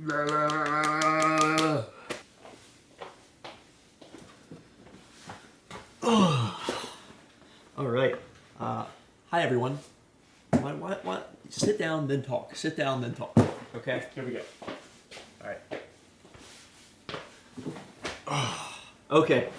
All right. Hi, everyone. What? Sit down, then talk. Sit down, then talk. Okay? Here we go. All right. Okay.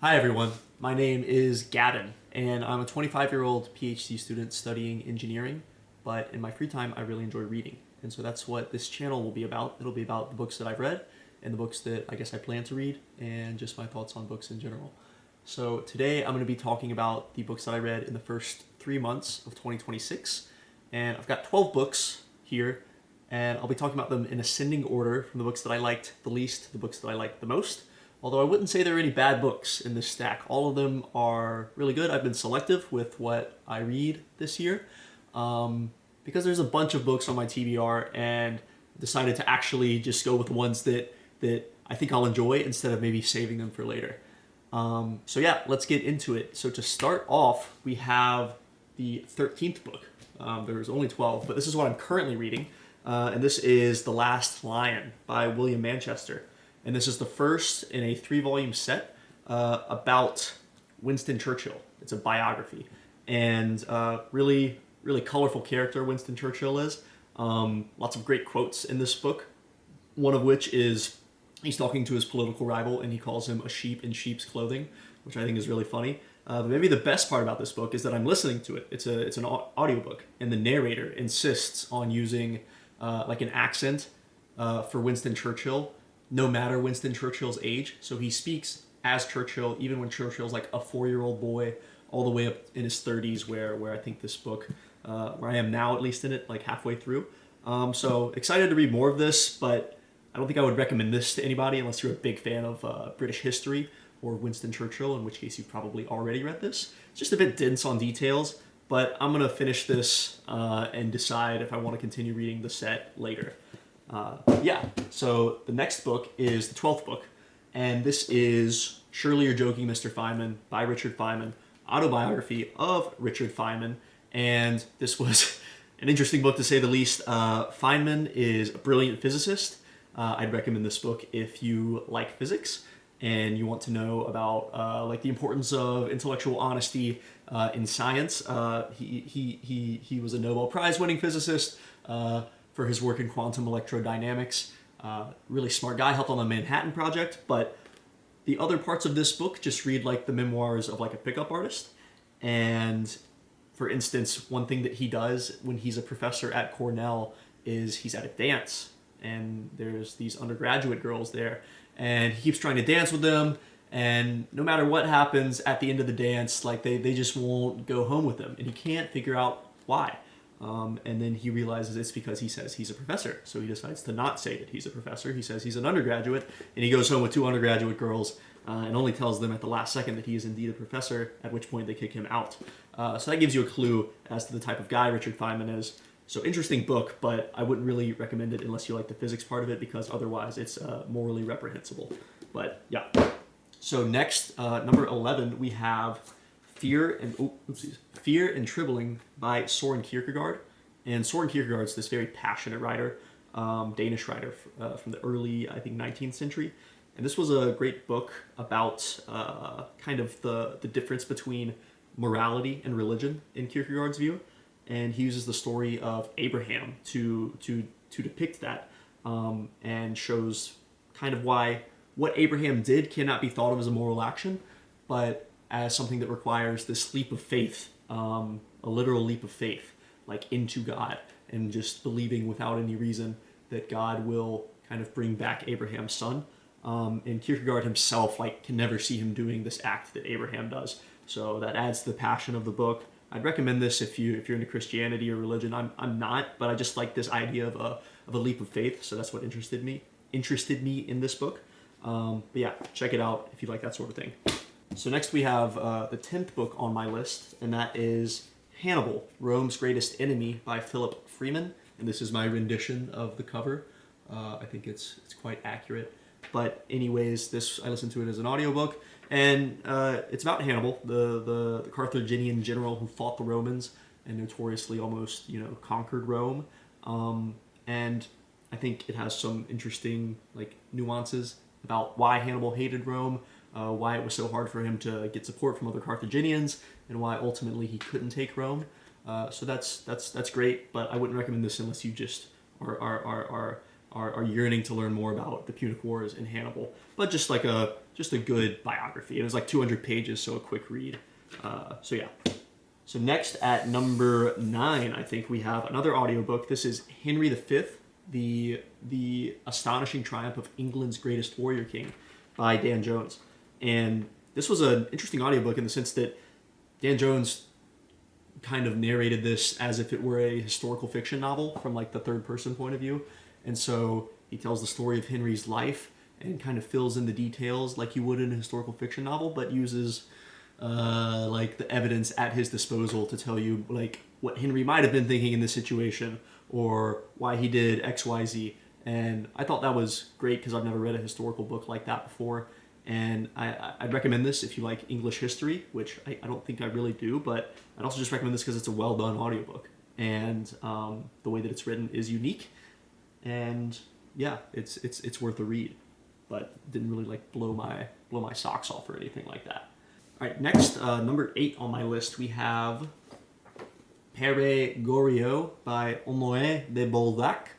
Hi, everyone. My name is Gavin, and I'm a 25-year-old PhD student studying engineering, but in my free time, I really enjoy reading. And so that's what this channel will be about. It'll be about the books that I've read and the books that I guess I plan to read and just my thoughts on books in general. So today I'm going to be talking about the books that I read in the first 3 months of 2026. And I've got 12 books here, and I'll be talking about them in ascending order from the books that I liked the least to the books that I liked the most. Although I wouldn't say there are any bad books in this stack. All of them are really good. I've been selective with what I read this year because there's a bunch of books on my TBR, and decided to actually just go with the ones that I think I'll enjoy instead of maybe saving them for later. So yeah, let's get into it. So to start off, we have the 13th book. There's only 12, but this is what I'm currently reading. And this is The Last Lion by William Manchester. And this is the first in a 3-volume set about Winston Churchill. It's a biography. And really colorful character Winston Churchill is. Lots of great quotes in this book. One of which is he's talking to his political rival and he calls him a sheep in sheep's clothing, which I think is really funny. But maybe the best part about this book is that I'm listening to it. It's an audiobook, and the narrator insists on using like an accent for Winston Churchill, no matter Winston Churchill's age. So he speaks as Churchill, even when Churchill's like a 4-year-old boy, all the way up in his 30s, where I think this book, where I am now at least in it, like halfway through. So excited to read more of this, but I don't think I would recommend this to anybody unless you're a big fan of British history or Winston Churchill, in which case you've probably already read this. It's just a bit dense on details, but I'm going to finish this and decide if I want to continue reading the set later. So the next book is the 12th book, and this is Surely You're Joking, Mr. Feynman by Richard Feynman, autobiography of Richard Feynman, and this was an interesting book to say the least. Feynman is a brilliant physicist. I'd recommend this book if you like physics and you want to know about like the importance of intellectual honesty in science. He was a Nobel Prize winning physicist for his work in quantum electrodynamics. Really smart guy, helped on the Manhattan Project, but the other parts of this book just read like the memoirs of like a pickup artist. And for instance, one thing that he does when he's a professor at Cornell is he's at a dance, and there's these undergraduate girls there, and he keeps trying to dance with them, and no matter what happens at the end of the dance, like they just won't go home with him, and he can't figure out why. And then he realizes it's because he says he's a professor, so he decides to not say that he's a professor. He says he's an undergraduate, and he goes home with 2 undergraduate girls and only tells them at the last second that he is indeed a professor, at which point they kick him out. So that gives you a clue as to the type of guy Richard Feynman is. So interesting book, but I wouldn't really recommend it unless you like the physics part of it, because otherwise it's morally reprehensible. But yeah. So next, number 11, we have Fear and Trembling by Søren Kierkegaard. And Søren Kierkegaard is this very passionate writer, Danish writer from the early, I think, 19th century. And this was a great book about kind of the difference between morality and religion in Kierkegaard's view. And he uses the story of Abraham to depict that, and shows kind of why what Abraham did cannot be thought of as a moral action, but as something that requires this leap of faith, a literal leap of faith, like into God, and just believing without any reason that God will kind of bring back Abraham's son. And Kierkegaard himself can never see him doing this act that Abraham does. So that adds to the passion of the book. I'd recommend this if you're into Christianity or religion. I'm not, but I just like this idea of a leap of faith. So that's what interested me in this book. But yeah, check it out if you like that sort of thing. So next we have the 10th book on my list, and that is Hannibal, Rome's Greatest Enemy by Philip Freeman. And this is my rendition of the cover. I think it's quite accurate. But anyways, I listened to it as an audiobook. And it's about Hannibal, the Carthaginian general who fought the Romans and notoriously almost, conquered Rome. And I think it has some interesting like nuances about why Hannibal hated Rome, why it was so hard for him to get support from other Carthaginians, and why ultimately he couldn't take Rome. So that's great, but I wouldn't recommend this unless you just are yearning to learn more about the Punic Wars and Hannibal. But just a good biography. It was like 200 pages, so a quick read. So yeah. So next at number 9, I think we have another audiobook. This is Henry V, the Astonishing Triumph of England's Greatest Warrior King by Dan Jones. And this was an interesting audiobook in the sense that Dan Jones kind of narrated this as if it were a historical fiction novel from like the third person point of view. And so he tells the story of Henry's life and kind of fills in the details like you would in a historical fiction novel, but uses like the evidence at his disposal to tell you like what Henry might have been thinking in this situation or why he did X, Y, Z. And I thought that was great because I've never read a historical book like that before. And I'd recommend this if you like English history, which I don't think I really do, but I'd also just recommend this because it's a well-done audiobook. And the way that it's written is unique. And yeah, it's worth a read, but didn't really like blow my socks off or anything like that. All right, next, number 8 on my list, we have Père Goriot by Honoré de Balzac.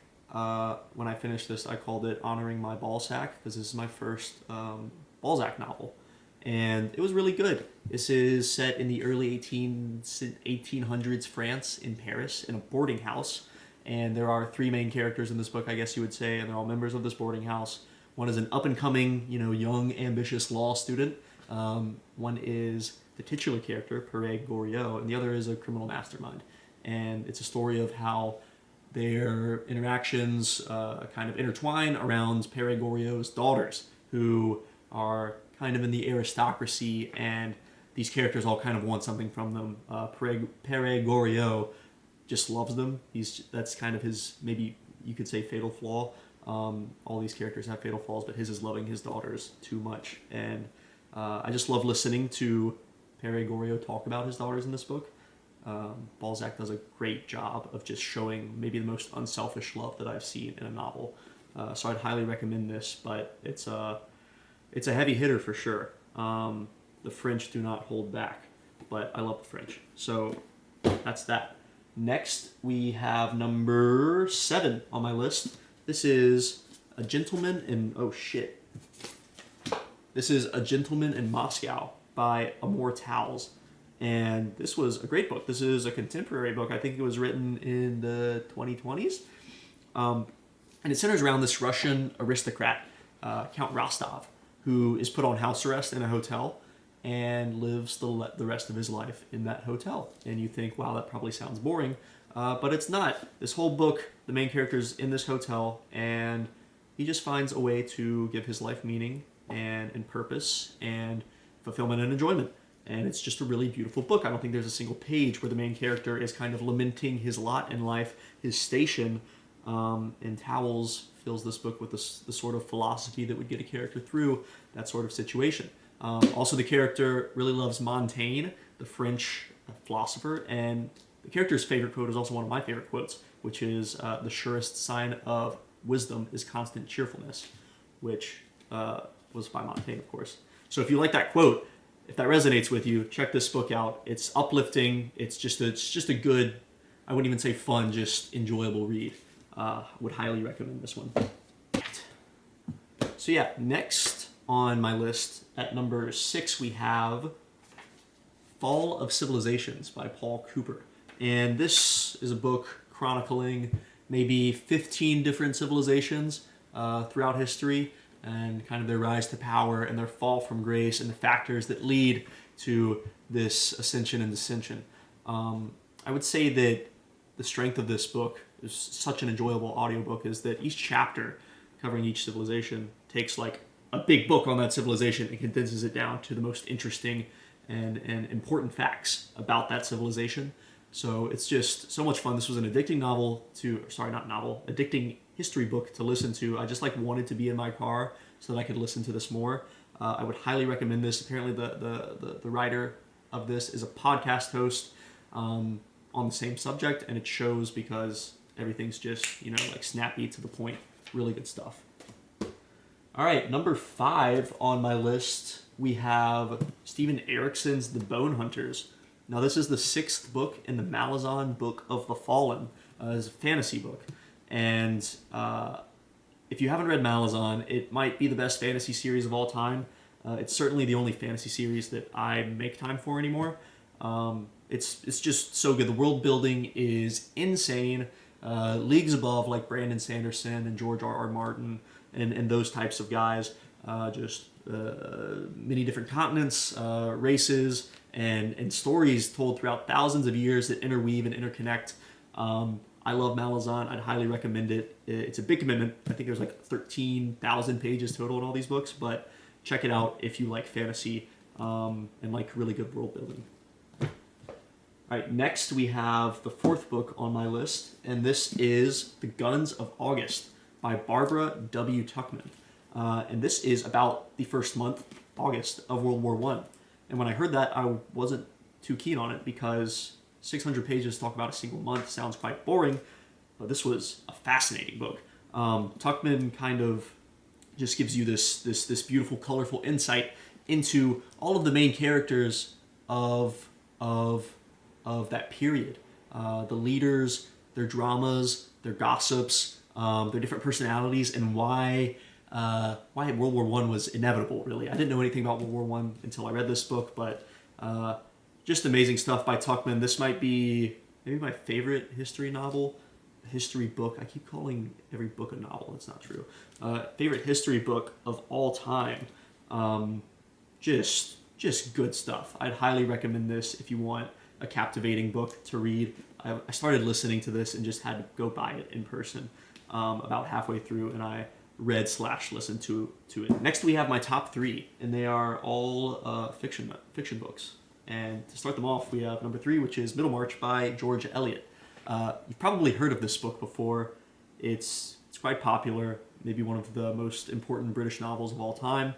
When I finished this, I called it Honoring My Ballsack because this is my first Balzac novel. And it was really good. This is set in the early 1800s France in Paris in a boarding house. And there are 3 main characters in this book, I guess you would say, and they're all members of this boarding house. One is an up-and-coming, young, ambitious law student. One is the titular character, Père Goriot, and the other is a criminal mastermind. And it's a story of how their interactions kind of intertwine around Père Goriot's daughters, who are kind of in the aristocracy, and these characters all kind of want something from them. Père Goriot just loves them. That's kind of his, maybe you could say, fatal flaw. All these characters have fatal flaws, but his is loving his daughters too much. And I just love listening to Père Goriot talk about his daughters in this book. Balzac does a great job of just showing maybe the most unselfish love that I've seen in a novel. So I'd highly recommend this, but it's a heavy hitter for sure. The French do not hold back, but I love the French. So that's that. Next, we have number 7 on my list. This is A Gentleman in... Oh, shit. This is A Gentleman in Moscow by Amor Towles. And this was a great book. This is a contemporary book. I think it was written in the 2020s. And it centers around this Russian aristocrat, Count Rostov, who is put on house arrest in a hotel and lives the rest of his life in that hotel. And you think, wow, that probably sounds boring. But it's not. This whole book, the main character's in this hotel, and he just finds a way to give his life meaning and purpose and fulfillment and enjoyment. And it's just a really beautiful book. I don't think there's a single page where the main character is kind of lamenting his lot in life, his station. And Towles fills this book with the sort of philosophy that would get a character through that sort of situation. Also, the character really loves Montaigne, the French philosopher, and the character's favorite quote is also one of my favorite quotes, which is, the surest sign of wisdom is constant cheerfulness, which was by Montaigne, of course. So if you like that quote, if that resonates with you, check this book out. It's uplifting. It's just a good, I wouldn't even say fun, just enjoyable read. Would highly recommend this one. So yeah, next on my list at number 6 we have Fall of Civilizations by Paul Cooper. And this is a book chronicling maybe 15 different civilizations throughout history and kind of their rise to power and their fall from grace and the factors that lead to this ascension and descension. I would say that the strength of this book is such an enjoyable audiobook is that each chapter covering each civilization takes like a big book on that civilization and condenses it down to the most interesting and important facts about that civilization. So it's just so much fun. This was an addicting addicting history book to listen to. I just wanted to be in my car so that I could listen to this more. I would highly recommend this. Apparently the writer of this is a podcast host on the same subject, and it shows because everything's just, like snappy to the point. Really good stuff. All right, number 5 on my list, we have Stephen Erikson's The Bonehunters. Now, this is the 6th book in the Malazan Book of the Fallen. It's a fantasy book. And if you haven't read Malazan, it might be the best fantasy series of all time. It's certainly the only fantasy series that I make time for anymore. It's just so good. The world building is insane. Leagues above, like Brandon Sanderson and George R.R. Martin and those types of guys. Many different continents, races, and stories told throughout thousands of years that interweave and interconnect. I love Malazan. I'd highly recommend it. It's a big commitment. I think there's like 13,000 pages total in all these books, but check it out if you like fantasy and like really good world building. All right, next we have the 4th book on my list, and this is The Guns of August by Barbara W. Tuchman. And this is about the first month, August, of World War I. And when I heard that, I wasn't too keen on it because 600 pages talk about a single month sounds quite boring, but this was a fascinating book. Tuchman kind of just gives you this beautiful, colorful insight into all of the main characters of that period. The leaders, their dramas, their gossips, their different personalities, and why World War I was inevitable, really. I didn't know anything about World War I until I read this book, but just amazing stuff by Tuchman. This might be maybe my favorite history book. I keep calling every book a novel. That's not true. Favorite history book of all time. Just good stuff. I'd highly recommend this if you want a captivating book to read. I started listening to this and just had to go buy it in person about halfway through, and I read/listened to it. Next, we have my top 3, and they are all fiction books. And to start them off, we have number 3, which is Middlemarch by George Eliot. You've probably heard of this book before. It's quite popular, maybe one of the most important British novels of all time,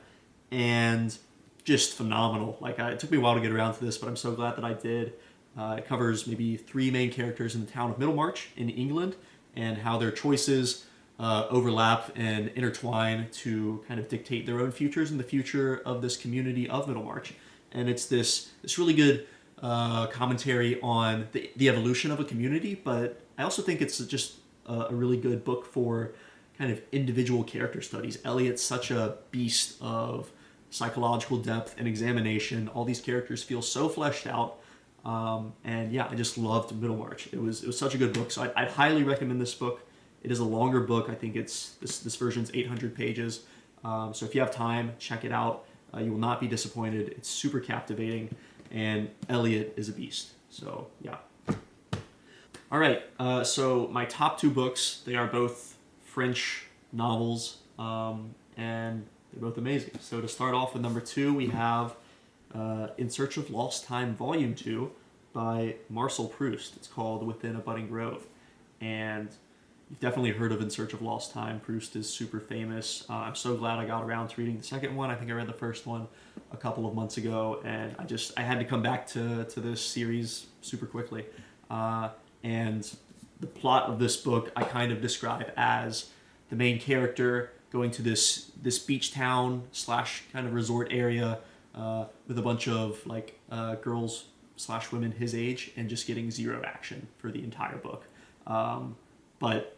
and just phenomenal. It took me a while to get around to this, but I'm so glad that I did. It covers maybe 3 main characters in the town of Middlemarch in England, and how their choices overlap and intertwine to kind of dictate their own futures and the future of this community of Middlemarch. And it's this really good commentary on the evolution of a community, but I also think it's just a really good book for kind of individual character studies. Eliot's such a beast of psychological depth and examination. All these characters feel so fleshed out. And yeah, I just loved Middlemarch. It was such a good book. So I'd highly recommend this book. It is a longer book. I think this version's 800 pages. So if you have time, check it out. You will not be disappointed. It's super captivating, and Eliot is a beast. So yeah. All right. So my top 2 books, they are both French novels, and they're both amazing. So to start off with number 2, we have In Search of Lost Time, Volume 2 by Marcel Proust. It's called Within a Budding Grove. And you've definitely heard of In Search of Lost Time. Proust is super famous. I'm so glad I got around to reading the second one. I think I read the first one a couple of months ago, and I had to come back to this series super quickly. And the plot of this book I kind of describe as the main character going to this beach town / kind of resort area with a bunch of girls/women his age, and just getting zero action for the entire book. But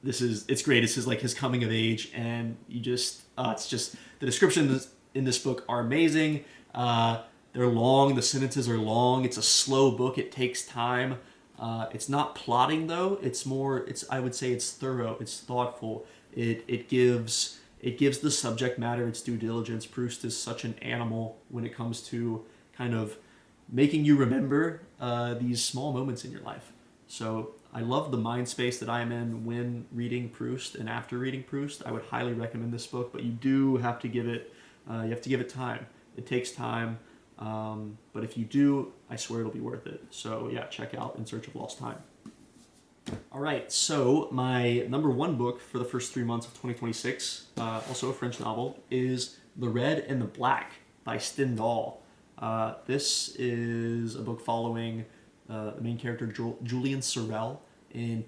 it's great. This is like his coming of age, and it's just the descriptions in this book are amazing. They're long. The sentences are long. It's a slow book. It takes time. It's not plotting though. I would say it's thorough. It's thoughtful. It gives the subject matter its due diligence. Proust is such an animal when it comes to kind of making you remember these small moments in your life. So I love the mind space that I am in when reading Proust and after reading Proust. I would highly recommend this book, but you do have to give it time. It takes time, but if you do, I swear it'll be worth it. So yeah, check out In Search of Lost Time. All right, so my number 1 book for the first 3 months of 2026, also a French novel, is The Red and the Black by Stendhal. This is a book following the main character, Julien Sorel, in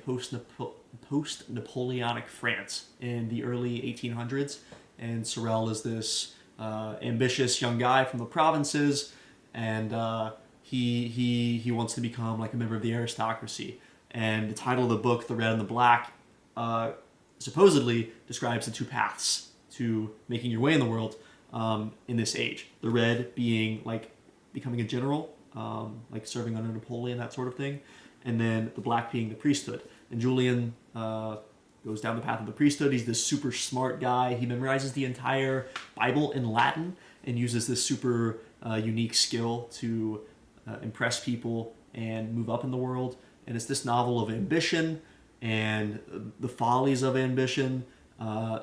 post-Napoleonic France in the early 1800s. And Sorel is this ambitious young guy from the provinces, and he wants to become like a member of the aristocracy. And the title of the book, The Red and the Black, supposedly describes the two paths to making your way in the world in this age. The red being like becoming a general, like serving under Napoleon, that sort of thing, and then the black being the priesthood. And Julian goes down the path of the priesthood. He's this super smart guy. He memorizes the entire Bible in Latin and uses this super unique skill to impress people and move up in the world. And it's this novel of ambition and the follies of ambition.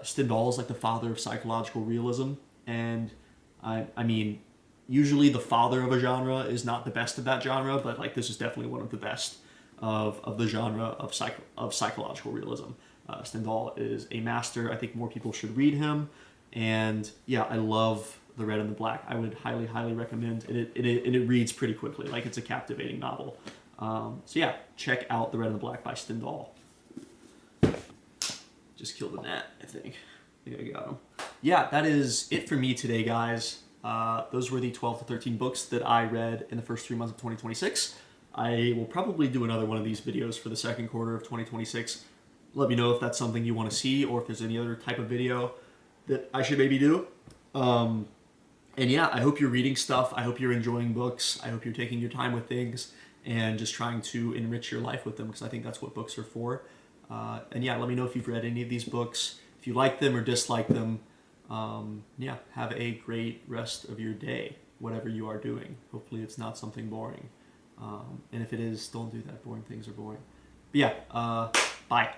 Stendhal is like the father of psychological realism. And I mean, usually the father of a genre is not the best of that genre, but like this is definitely one of the best of the genre of psychological realism. Stendhal is a master. I think more people should read him. And yeah, I love The Red and the Black. I would highly, highly recommend it. It reads pretty quickly. Like it's a captivating novel. So yeah, check out The Red and the Black by Stendhal. Just killed the gnat, I think. I think I got him. Yeah, that is it for me today, guys. Those were the 12 to 13 books that I read in the first 3 months of 2026. I will probably do another one of these videos for the second quarter of 2026. Let me know if that's something you want to see, or if there's any other type of video that I should maybe do. And yeah, I hope you're reading stuff. I hope you're enjoying books. I hope you're taking your time with things and just trying to enrich your life with them, because I think that's what books are for. And yeah, let me know if you've read any of these books, if you like them or dislike them. Yeah, have a great rest of your day, whatever you are doing. Hopefully it's not something boring. And if it is, don't do that. Boring things are boring. But yeah, bye.